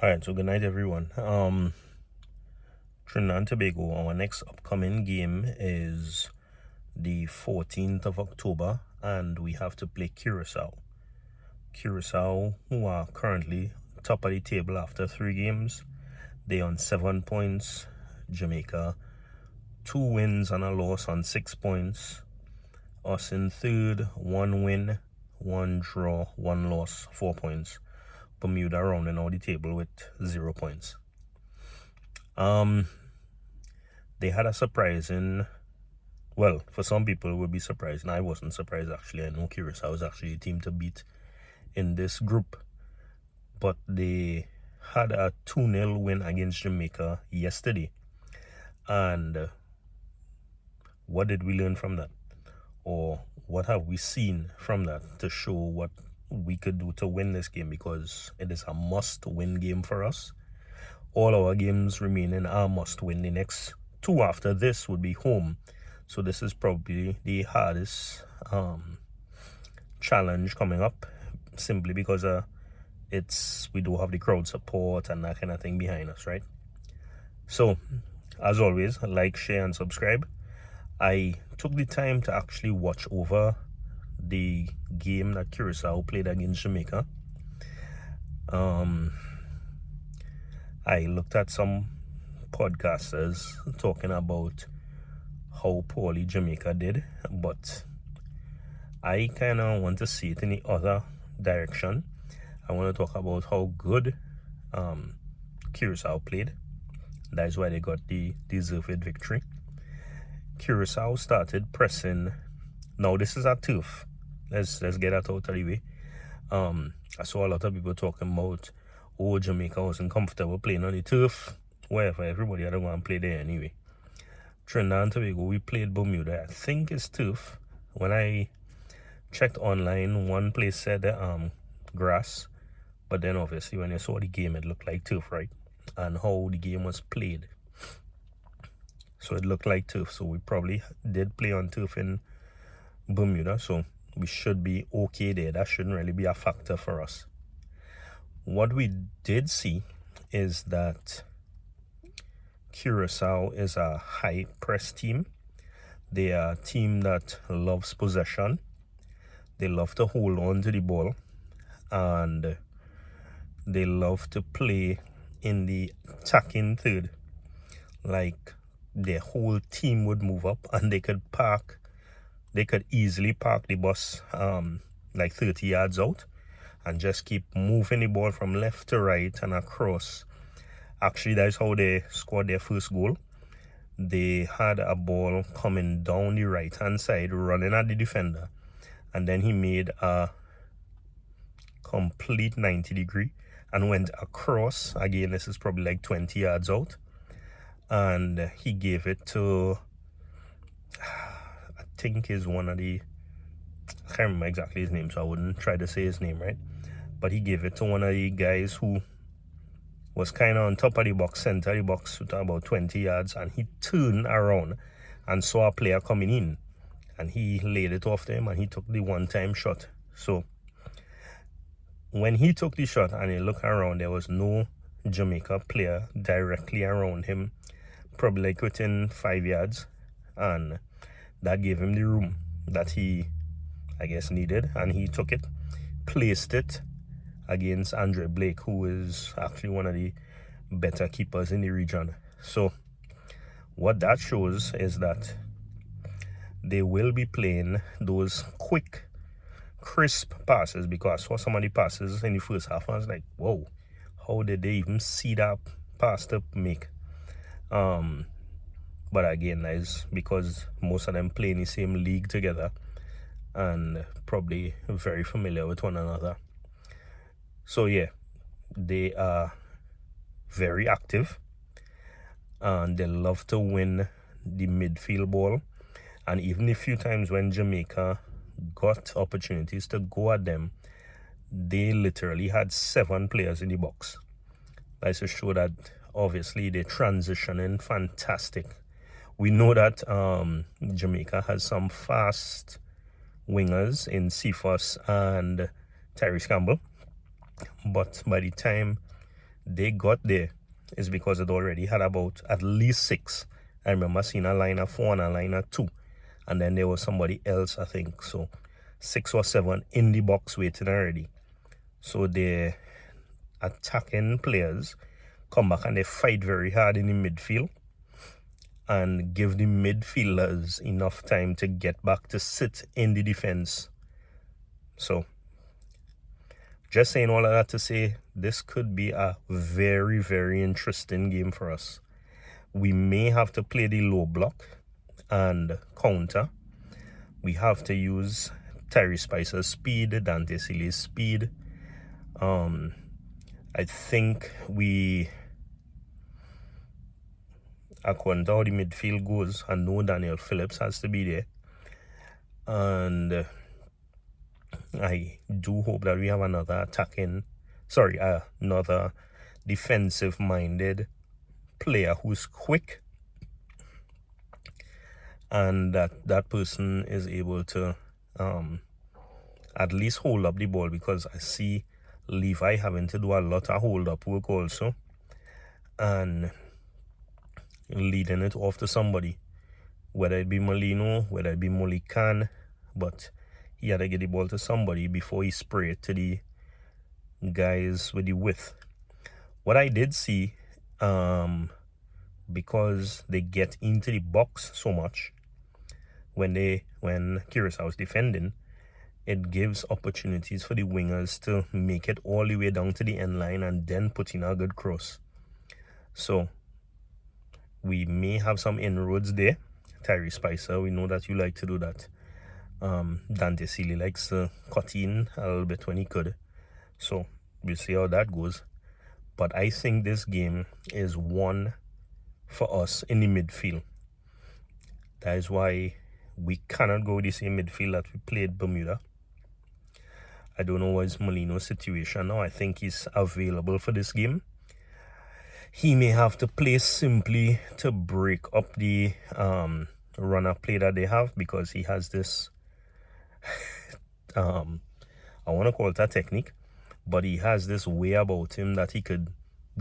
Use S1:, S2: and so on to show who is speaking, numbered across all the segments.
S1: Alright, so good night everyone. Trinidad and Tobago, our next upcoming game is the 14th of October, and we have to play Curacao. Curacao, who are currently top of the table after 3 games. They on 7 points. Jamaica, 2 wins and a loss on 6 points. Us in third, 1 win, 1 draw, 1 loss, 4 points. Bermuda rounding out the table with 0 points. They had a surprising, well, for some people it would be surprising. I wasn't surprised actually. I know Curacao was actually a team to beat in this group, but they had a 2-0 win against Jamaica yesterday. And what did we learn from that? Or what have we seen from that to show what we could do to win this game? Because it is a must-win game for us. All our games remaining are must-win. The next 2 after this would be home. So this is probably the hardest challenge coming up, simply because we do have the crowd support and that kind of thing behind us, right? So, as always, like, share, and subscribe. I took the time to actually watch over the game that Curacao played against Jamaica. I looked at some podcasters talking about how poorly Jamaica did, but I kind of want to see it in the other direction. I want to talk about how good Curacao played. That is why they got the deserved victory. Curacao started pressing. Now this is a turf. Let's get that out of the way. I saw a lot of people talking about, oh, Jamaica wasn't comfortable playing on the turf. Wherever, everybody had to go and play there anyway. Trinidad and Tobago, we played Bermuda. I think it's turf. When I checked online, one place said grass, but then obviously when I saw the game, it looked like turf, right? And how the game was played, so it looked like turf. So we probably did play on turf in Bermuda, so we should be okay there. That shouldn't really be a factor for us. What we did see is that Curacao is a high press team. They are a team that loves possession. They love to hold on to the ball, and they love to play in the attacking third. Like, their whole team would move up and they could easily park the bus like 30 yards out and just keep moving the ball from left to right and across. Actually, that's how they scored their first goal. They had a ball coming down the right hand side, running at the defender, and then he made a complete 90-degree and went across. Again, this is probably like 20 yards out, and he gave it to, I think is one of the, I can't remember exactly his name, so I wouldn't try to say his name, right? But he gave it to one of the guys who was kind of on top of the box, center of the box, with about 20 yards, and he turned around and saw a player coming in, and he laid it off to him, and he took the one-time shot. So when he took the shot and he looked around, there was no Jamaica player directly around him, probably like within 5 yards, and that gave him the room that he, I guess, needed, and he took it, placed it against Andre Blake, who is actually one of the better keepers in the region. So what that shows is that they will be playing those quick, crisp passes, because I saw some of the passes in the first half and I was like, whoa, how did they even see that pass to make? But again, that is because most of them play in the same league together and probably very familiar with one another. So yeah, they are very active and they love to win the midfield ball. And even a few times when Jamaica got opportunities to go at them, they literally had 7 players in the box. That's to show that obviously they're transitioning fantastic. We know that Jamaica has some fast wingers in Cephas and Tyrese Campbell, but by the time they got there is because it already had about at least 6. I remember seeing a line of 4 and a line of 2. And then there was somebody else, I think. So 6 or 7 in the box waiting already. So the attacking players come back and they fight very hard in the midfield and give the midfielders enough time to get back to sit in the defense. So just saying all of that to say this could be a very, very interesting game for us. We may have to play the low block and counter. We have to use Terry Spicer's speed, Dante Sealy's speed. I think according to how the midfield goes, I know Daniel Phillips has to be there. And I do hope that we have another defensive-minded player who's quick, and that person is able to at least hold up the ball, because I see Levi having to do a lot of hold-up work also and leading it off to somebody, whether it be Molino, whether it be Molikan, but he had to get the ball to somebody before he sprayed it to the guys with the width. What I did see, because they get into the box so much when Curacao is defending, it gives opportunities for the wingers to make it all the way down to the end line and then put in a good cross. So we may have some inroads there. Terry Spicer, we know that you like to do that. Dante Sealy likes to cut in a little bit when he could. So we'll see how that goes. But I think this game is one for us in the midfield. That is why we cannot go with the same midfield that we played Bermuda. I don't know what is Molino's situation now. I think he's available for this game. He may have to play simply to break up the runner play that they have, because he has this I want to call it a technique, but he has this way about him that he could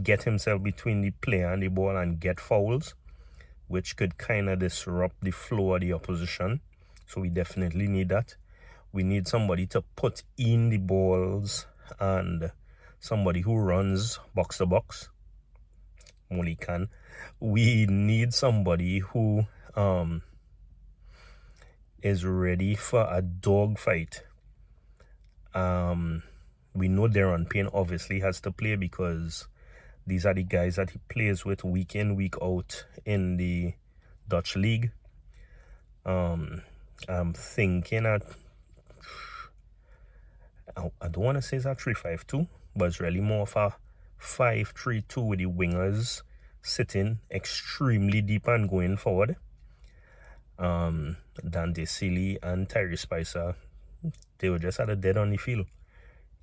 S1: get himself between the player and the ball and get fouls, which could kind of disrupt the flow of the opposition. So we definitely need that. We need somebody to put in the balls and somebody who runs box to box. Molikan. We need somebody who is ready for a dogfight. We know Darren Payne obviously has to play, because these are the guys that he plays with week in, week out in the Dutch league. I'm thinking I don't want to say it's a 3-5-2, but it's really more of a 5-3-2 with the wingers sitting extremely deep and going forward. Dante Sealy and Terry Spicer, they were just at a dead on the field.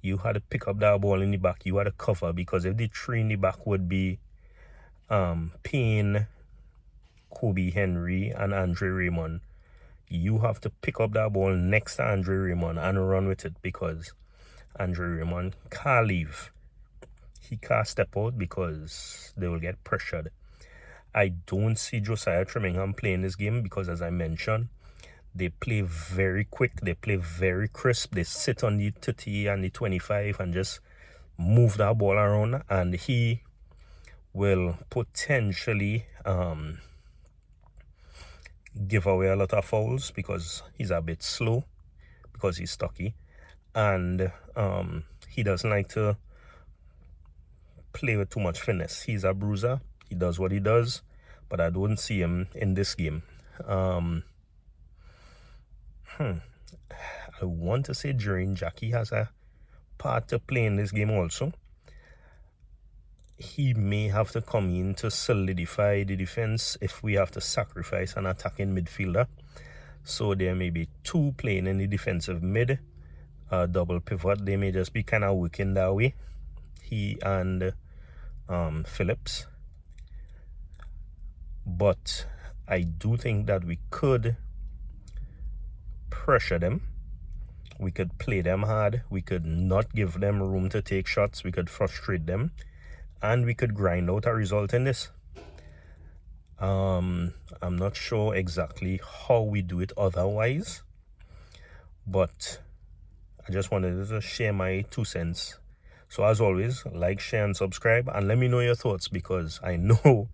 S1: You had to pick up that ball in the back. You had to cover, because if the 3 in the back would be Payne, Kobe Henry, and Andre Raymond, you have to pick up that ball next to Andre Raymond and run with it, because Andre Raymond can't leave. He can't step out because they will get pressured. I don't see Josiah Trimmingham playing this game because, as I mentioned, they play very quick, they play very crisp, they sit on the 30 and the 25 and just move that ball around, and he will potentially give away a lot of fouls because he's a bit slow, because he's stocky, and he doesn't like to play with too much finesse. He's a bruiser, he does what he does, but I don't see him in this game. I want to say Jaren Jackie has a part to play in this game also. He may have to come in to solidify the defense if we have to sacrifice an attacking midfielder. So there may be 2 playing in the defensive mid, double pivot. They may just be kind of working that way, he and Phillips. But I do think that we could pressure them. We could play them hard. We could not give them room to take shots. We could frustrate them. and we could grind out a result in this. I'm not sure exactly how we do it otherwise, but I just wanted to share my 2 cents. So as always, like, share, and subscribe, and let me know your thoughts, because I know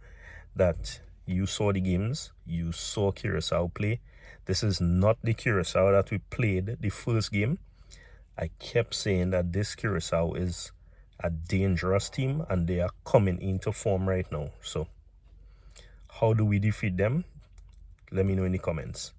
S1: that you saw the games, you saw Curacao play. This is not the Curacao that we played the first game. I kept saying that this Curacao is a dangerous team, and they are coming into form right now. So how do we defeat them? Let me know in the comments.